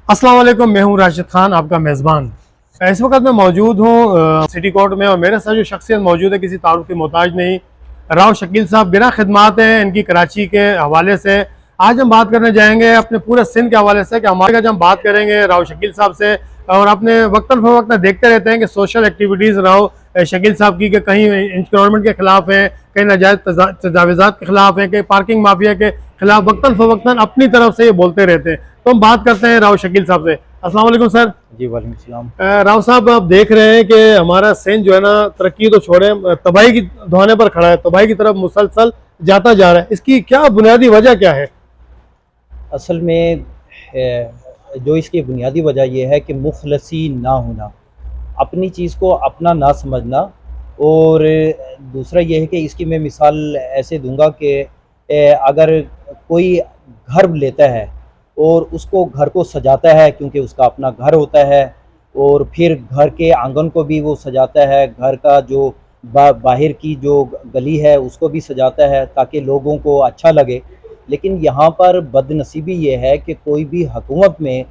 अस्सलाम वालेकुम, मैं हूं राशिद खान, आपका मेज़बान। इस वक्त मैं मौजूद हूं सिटी कोर्ट में और मेरे साथ जो शख्सियत मौजूद है किसी तारुफ की मोहताज नहीं, राव शकील साहब बिना खिदमात हैं इनकी कराची के हवाले से। आज हम बात करने जाएंगे अपने पूरे सिंध के हवाले से कि हमारे आज हम बात करेंगे राव शकील साहब से। और अपने वक्तन फवक्त देखते रहते हैं कि सोशल एक्टिविटीज़ राव शकील साहब की कि कहीं इंक्रोचमेंट के खिलाफ हैं, कहीं नाजायज़ तजावीज़ात के खिलाफ हैं, कहीं पार्किंग माफिया के खिलाफ वक्तन फवक्तन अपनी तरफ से ये बोलते रहते हैं। तो हम बात करते हैं राव शकील साहब से। अस्सलाम वालेकुम सर। जी वालेकुम सलाम। राव साहब, आप देख रहे हैं कि हमारा सिंध जो है ना, तरक्की तो छोड़े, तबाही की धोने पर खड़ा है, तबाही की तरफ मुसलसल जाता जा रहा है। इसकी क्या बुनियादी वजह क्या है? असल में जो इसकी बुनियादी वजह यह है कि मुखलसी ना होना, अपनी चीज़ को अपना ना समझना। और दूसरा यह है कि इसकी मैं मिसाल ऐसे दूंगा कि अगर कोई घर लेता है और उसको घर को सजाता है क्योंकि उसका अपना घर होता है, और फिर घर के आंगन को भी वो सजाता है, घर का जो बाहर की जो गली है उसको भी सजाता है ताकि लोगों को अच्छा लगे। लेकिन यहाँ पर बदनसीबी ये है कि कोई भी हुकूमत में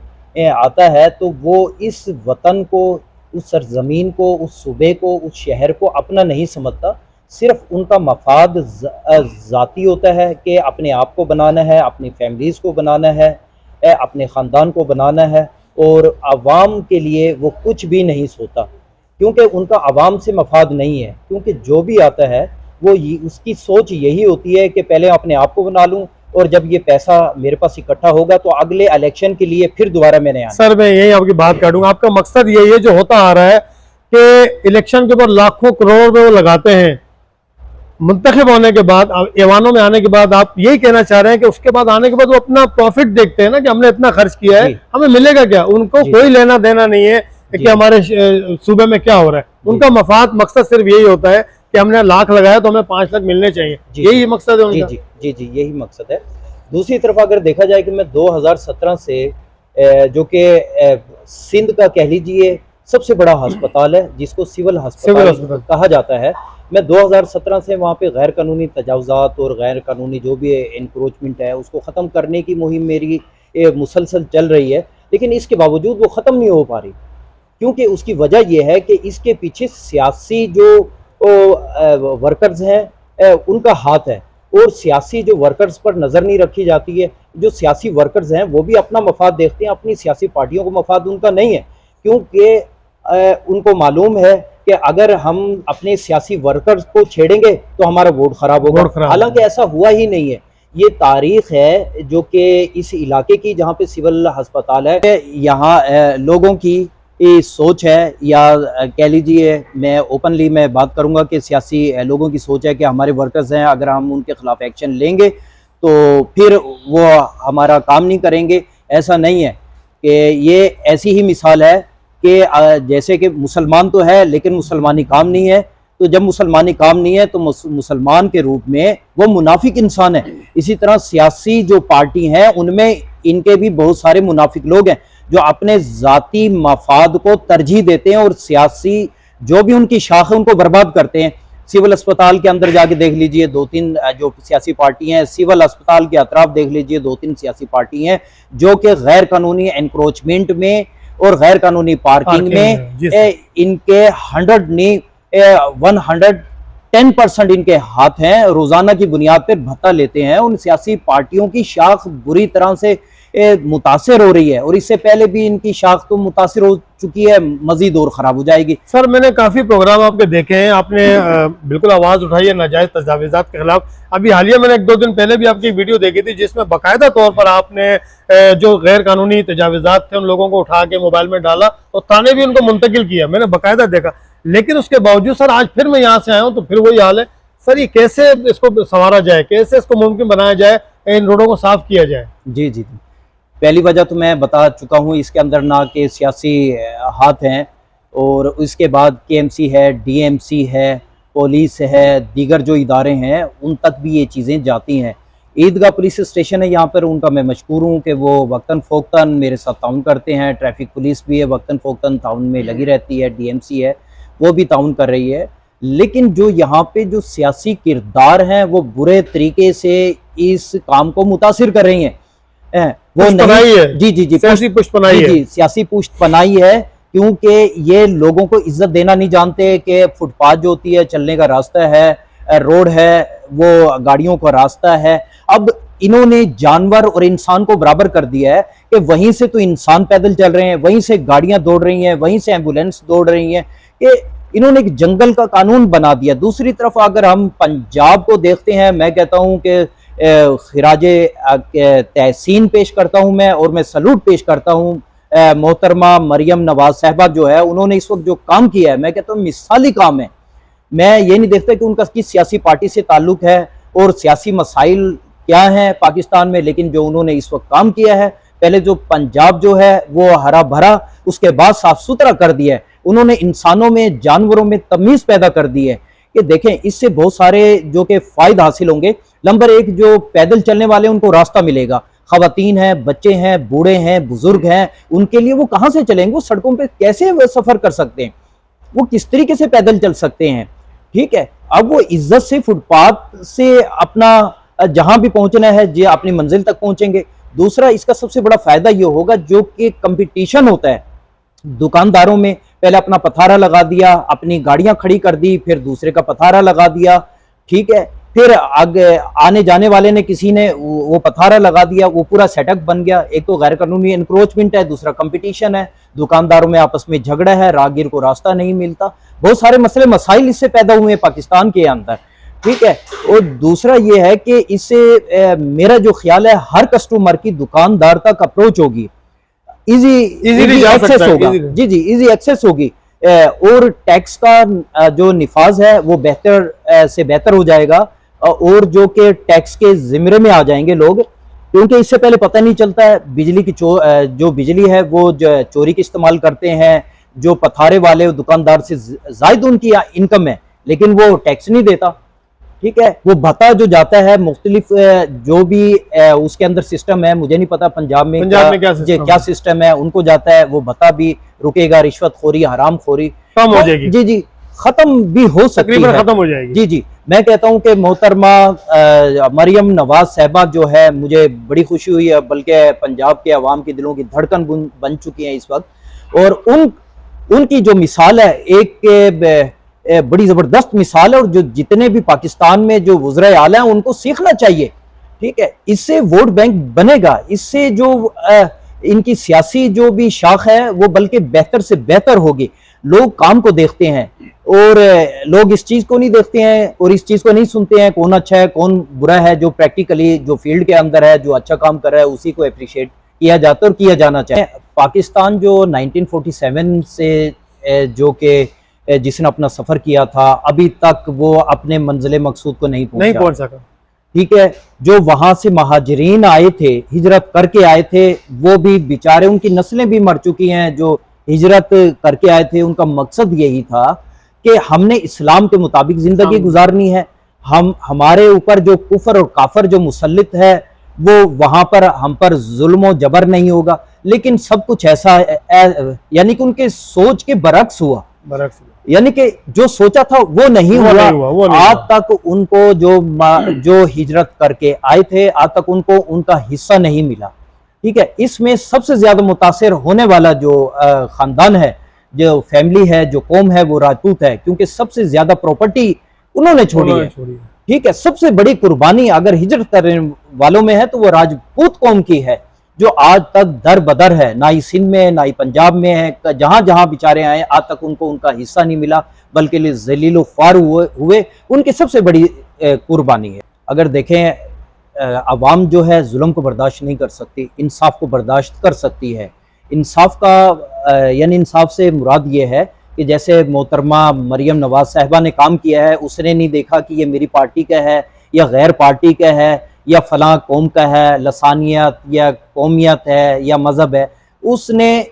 आता है तो वो इस वतन को, उस सरज़मीन को, उस सूबे को, उस शहर को अपना नहीं समझता। सिर्फ उनका मफाद ज़ाती होता है कि अपने आप को बनाना है, अपनी फैमिलीज़ को बनाना है, अपने ख़ानदान को बनाना है, और आवाम के लिए वो कुछ भी नहीं सोचता क्योंकि उनका आवाम से मफाद नहीं है। क्योंकि जो भी आता है वो उसकी सोच यही होती है कि पहले अपने आप को बना लूँ और जब ये पैसा मेरे पास इकट्ठा होगा तो अगले इलेक्शन के लिए फिर दोबारा मैंने आना। सर, मैं यही आपकी बात काटूंगा। आपका मकसद यही है जो होता आ रहा है कि इलेक्शन के ऊपर लाखों करोड़ रुपए वो लगाते हैं, मुंतखब होने के बाद, ऐवानों में आने के बाद आप यही कहना चाह रहे हैं कि उसके बाद आने के बाद वो अपना प्रॉफिट देखते हैं ना कि हमने इतना खर्च किया है, हमें मिलेगा क्या? उनको कोई लेना देना नहीं है कि हमारे सूबे में क्या हो रहा है। उनका मफाद मकसद सिर्फ यही होता है कि हमने लाख लगाया तो हमें 5 लाख मिलने चाहिए। यही मकसद है उनका। जी, यही मकसद है। दूसरी तरफ अगर देखा जाए कि मैं 2017 से जो कि सिंध का कह लीजिए सबसे बड़ा अस्पताल है जिसको सिविल अस्पताल कहा जाता है, मैं 2017 से वहाँ पे गैर कानूनी तजावुज़ात और गैर कानूनी जो भी इंक्रोचमेंट है उसको ख़त्म करने की मुहिम मेरी मुसलसल चल रही है। लेकिन इसके बावजूद वो ख़त्म नहीं हो पा रही क्योंकि उसकी वजह यह है कि इसके पीछे सियासी जो वर्कर्स हैं उनका हाथ है, और सियासी जो वर्कर्स पर नज़र नहीं रखी जाती है। जो सियासी वर्कर्स हैं वो भी अपना मफाद देखते हैं, अपनी सियासी पार्टियों को मफाद उनका नहीं है, क्योंकि उनको मालूम है कि अगर हम अपने सियासी वर्कर्स को छेड़ेंगे तो हमारा वोट ख़राब होगा। हालांकि ऐसा हुआ ही नहीं है। ये तारीख है जो कि इस इलाके की जहाँ पे सिविल अस्पताल है, यहाँ लोगों की सोच है, या कह लीजिए मैं ओपनली मैं बात करूंगा कि सियासी लोगों की सोच है कि हमारे वर्कर्स हैं, अगर हम उनके खिलाफ एक्शन लेंगे तो फिर वो हमारा काम नहीं करेंगे। ऐसा नहीं है कि ये ऐसी ही मिसाल है कि जैसे कि मुसलमान तो है लेकिन मुसलमानी काम नहीं है, तो जब मुसलमानी काम नहीं है तो मुसलमान के रूप में वो मुनाफिक इंसान है। इसी तरह सियासी जो पार्टी हैं उनमें इनके भी बहुत सारे मुनाफिक लोग हैं जो अपने ज़ाती मफाद को तरजीह देते हैं और सियासी जो भी उनकी शाख है उनको बर्बाद करते हैं। सिविल अस्पताल के अंदर जाके देख लीजिए 2-3 जो सियासी पार्टी हैं, सिविल अस्पताल के अतराफ देख लीजिए 2-3 सियासी पार्टी हैं जो कि गैर कानूनी एनक्रोचमेंट में और गैर कानूनी पार्किंग में इनके 100 नहीं 110% इनके हाथ हैं। रोजाना की बुनियाद पर भत्ता लेते हैं। उन सियासी पार्टियों की शाख बुरी तरह से मुतासिर हो रही है, और इससे पहले भी इनकी शाख तो मुतासिर हो चुकी है, मजीद और खराब हो जाएगी। सर, मैंने काफी प्रोग्राम आपके देखे हैं, आपने बिल्कुल आवाज उठाई है नाजायज तजावीज़ात के खिलाफ। अभी हालिया मैंने 1-2 दिन पहले भी आपकी वीडियो देखी थी जिसमें बाकायदा तौर पर आपने जो गैर कानूनी तजावीज़ात थे उन लोगों को उठा के मोबाइल में डाला और थाने भी उनको मुंतकिल किया, मैंने बाकायदा देखा। लेकिन उसके बावजूद सर आज फिर मैं यहाँ से आया हूँ तो फिर वही हाल है। सर, ये कैसे इसको संवारा जाए, कैसे इसको मुमकिन बनाया जाए, इन रोडों को साफ किया जाए? जी, पहली वजह तो मैं बता चुका हूँ, इसके अंदर ना कि सियासी हाथ हैं, और इसके बाद KMC है, DMC है, पुलिस है, दीगर जो इदारे हैं उन तक भी ये चीज़ें जाती हैं। ईदगाह पुलिस स्टेशन है यहाँ पर, उनका मैं मशकूर हूँ कि वो वक्तन फ़ौक्तन मेरे साथ ताउन करते हैं। ट्रैफिक पुलिस भी है, वक्तन फ़ौक्तन ताउन में लगी रहती है। DMC है, वो भी ताउन कर रही है। लेकिन जो यहाँ पे जो सियासी किरदार हैं वो बुरे तरीके से इस काम को मुतासिर कर रही हैं। وہ पुष्ट पनाई है। नहीं, जी जी जी, सियासी पुष्ट पनाई जी है। जी, सियासी पुष्ट पनाई है, क्योंकि ये लोगों को इज्जत देना नहीं जानते कि फुटपाथ जो होती है चलने का रास्ता है, रोड है वो गाड़ियों का रास्ता है। अब इन्होंने जानवर और इंसान को बराबर कर दिया है कि वहीं से तो इंसान पैदल चल रहे हैं, वहीं से गाड़ियां दौड़ रही हैं, वहीं से एम्बुलेंस दौड़ रही हैं, कि इन्होंने एक जंगल का कानून बना दिया। दूसरी तरफ अगर हम पंजाब को देखते हैं, मैं कहता हूं कि खिराजे तहसीन पेश करता हूं मैं, और मैं सलूट पेश करता हूं मोहतरमा मरियम नवाज साहबा जो है, उन्होंने इस वक्त जो काम किया है, मैं कहता हूं मिसाली काम है। मैं ये नहीं देखता कि उनका किस सियासी पार्टी से ताल्लुक है और सियासी मसाइल क्या हैं पाकिस्तान में, लेकिन जो उन्होंने इस वक्त काम किया है, पहले जो पंजाब जो है वो हरा भरा, उसके बाद साफ सुथरा कर दिया है। उन्होंने इंसानों में, जानवरों में तमीज पैदा कर दी है कि देखें इससे बहुत सारे जो कि फायदा हासिल होंगे। नंबर एक, जो पैदल चलने वाले उनको रास्ता मिलेगा, खवातीन हैं, बच्चे हैं, बूढ़े हैं, बुजुर्ग हैं, उनके लिए वो कहाँ से चलेंगे, वो सड़कों पे कैसे वो सफर कर सकते हैं, वो किस तरीके से पैदल चल सकते हैं, ठीक है। अब वो इज्जत से फुटपाथ से अपना जहां भी पहुंचना है जो अपनी मंजिल तक पहुंचेंगे। दूसरा, इसका सबसे बड़ा फायदा ये होगा जो कि कंपटीशन होता है दुकानदारों में, पहले अपना पथारा लगा दिया, अपनी गाड़ियां खड़ी कर दी, फिर दूसरे का पथारा लगा दिया, ठीक है, फिर आगे आने जाने वाले ने किसी ने वो पथारा लगा दिया, वो पूरा सेटअप बन गया। एक तो गैर कानूनी एनक्रोचमेंट है, दूसरा कंपटीशन है, दुकानदारों में आपस में झगड़ा है, राहगीर को रास्ता नहीं मिलता, बहुत सारे मसले मसाइल इससे पैदा हुए हैं पाकिस्तान के अंदर, ठीक है। और दूसरा ये है कि इससे मेरा जो ख्याल है हर कस्टमर की दुकानदार तक अप्रोच होगी, इजी एक्सेस होगा, जी जी, इजी एक्सेस होगी, और टैक्स का जो निफाज है वो बेहतर से बेहतर हो जाएगा, और जो कि टैक्स के जिम्मे में आ जाएंगे लोग, क्योंकि इससे पहले पता नहीं चलता है बिजली की जो बिजली है वो चोरी की इस्तेमाल करते हैं, जो पथारे वाले दुकानदार से जायद उनकी इनकम है, लेकिन वो टैक्स नहीं देता, ठीक है। वो भत्ता जो जाता है मुख्तलिफ जो भी उसके अंदर सिस्टम है, मुझे नहीं पता पंजाब में क्या सिस्टम है, उनको जाता है वो भत्ता भी रुकेगा, रिश्वत खोरी, हराम खोरी कम हो जाएगी, जी जी, खत्म भी हो सकती है, खत्म हो जाएगी, जी जी। मैं कहता हूं कि मोहतरमा मरियम नवाज साहबा जो है, मुझे बड़ी खुशी हुई है, बल्कि पंजाब के अवाम के दिलों की धड़कन बन चुकी है इस वक्त, और उनकी जो मिसाल है एक बड़ी जबरदस्त मिसाल है, और जो जितने भी पाकिस्तान में जो वज़राए आला हैं उनको सीखना चाहिए, ठीक है। इससे वोट बैंक बनेगा, इससे जो इनकी सियासी जो भी शाख है वो बल्कि बेहतर से बेहतर होगी। लोग काम को देखते हैं और लोग इस चीज को नहीं देखते हैं और इस चीज को नहीं सुनते हैं कौन अच्छा है कौन बुरा है। जो प्रैक्टिकली जो फील्ड के अंदर है, जो अच्छा काम कर रहा है, उसी को अप्रिशिएट किया जाता है और किया जाना चाहिए। पाकिस्तान जो 1947 से जो कि जिसने अपना सफर किया था, अभी तक वो अपने मंजिल मकसूद को नहीं पहुंच सका, ठीक है। जो वहां से महाजरीन आए थे, हिजरत करके आए थे, वो भी बेचारे, उनकी नस्लें भी मर चुकी हैं। जो हिजरत करके आए थे उनका मकसद यही था कि हमने इस्लाम के मुताबिक जिंदगी गुजारनी है, हमारे ऊपर जो कुफर और काफर जो मुसल्लित है वो वहां पर हम पर जुल्म और जबर नहीं होगा। लेकिन सब कुछ ऐसा यानी कि उनके सोच के बरक्स हुआ, यानी कि जो सोचा था वो नहीं हुआ। आज तक उनको जो हिजरत करके आए थे, आज तक उनको उनका हिस्सा नहीं मिला, ठीक है। इसमें सबसे ज्यादा मुतासिर होने वाला जो खानदान है, जो फैमिली है, जो कौम है, वो राजपूत है, क्योंकि सबसे ज्यादा प्रॉपर्टी उन्होंने छोड़ी है, ठीक है। सबसे बड़ी कुर्बानी अगर हिजरत करने वालों में है तो वो राजपूत कौम की है, जो आज तक दर बदर है, ना ही सिंध में ना ही पंजाब में है। जहां जहां बेचारे आए आज तक उनको उनका हिस्सा नहीं मिला, बल्कि जलीलो ख्वार हुए। उनकी सबसे बड़ी कुर्बानी है। अगर देखें अवाम जो है जुल्म को बर्दाश्त नहीं कर सकती, इंसाफ को बर्दाश्त कर सकती है। इंसाफ का यानी इंसाफ से मुराद ये है कि जैसे मोहतरमा मरियम नवाज साहबा ने काम किया है, उसने नहीं देखा कि ये मेरी पार्टी का है या गैर पार्टी का है या फलां कौम का है, लसानियत या कौमियत है या मज़हब है। उसने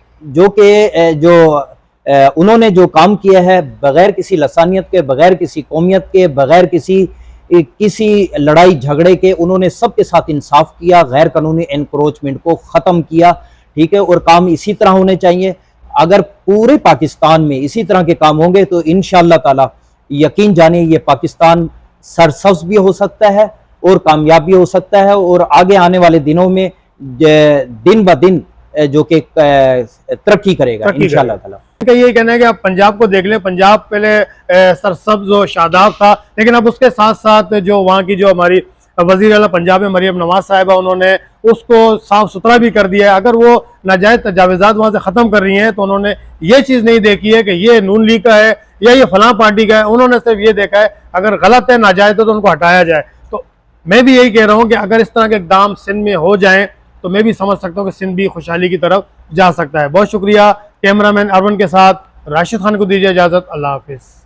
उन्होंने जो काम किया है बगैर किसी लसानियत के, बगैर किसी कौमियत के, बगैर किसी लड़ाई झगड़े के, उन्होंने सबके साथ इंसाफ किया, गैर कानूनी एनक्रोचमेंट को ख़त्म किया, ठीक है। और काम इसी तरह होने चाहिए। अगर पूरे पाकिस्तान में इसी तरह के काम होंगे तो इंशाअल्लाह ताला यकीन जानिए ये पाकिस्तान सरसब्ज़ भी हो सकता है और कामयाब भी हो सकता है, और आगे आने वाले दिनों में دن ب دن جو کہ ترقی کرے گا انشاءاللہ تعالی۔ کا یہی کہنا ہے کہ آپ پنجاب کو دیکھ لیں، پنجاب پہلے سرسبز و شاداب تھا، لیکن اب اس کے ساتھ ساتھ جو وہاں کی جو ہماری وزیر اعلیٰ پنجاب میں مریم نواز صاحبہ، انہوں نے اس کو صاف ستھرا بھی کر دیا ہے۔ اگر وہ ناجائز تجاوزات وہاں سے ختم کر رہی ہیں تو انہوں نے یہ چیز نہیں دیکھی ہے کہ یہ نون لیگ کا ہے یا یہ فلاں پارٹی کا ہے، انہوں نے صرف یہ دیکھا ہے اگر غلط ہے، ناجائز ہے تو ان کو ہٹایا جائے۔ تو میں بھی یہی کہہ رہا ہوں کہ اگر اس طرح کے اقدام سندھ میں ہو جائیں تو میں بھی سمجھ سکتا ہوں کہ سندھ بھی خوشحالی کی طرف جا سکتا ہے۔ بہت شکریہ۔ کیمرہ مین ارون کے ساتھ راشد خان کو دیجیے اجازت۔ اللہ حافظ۔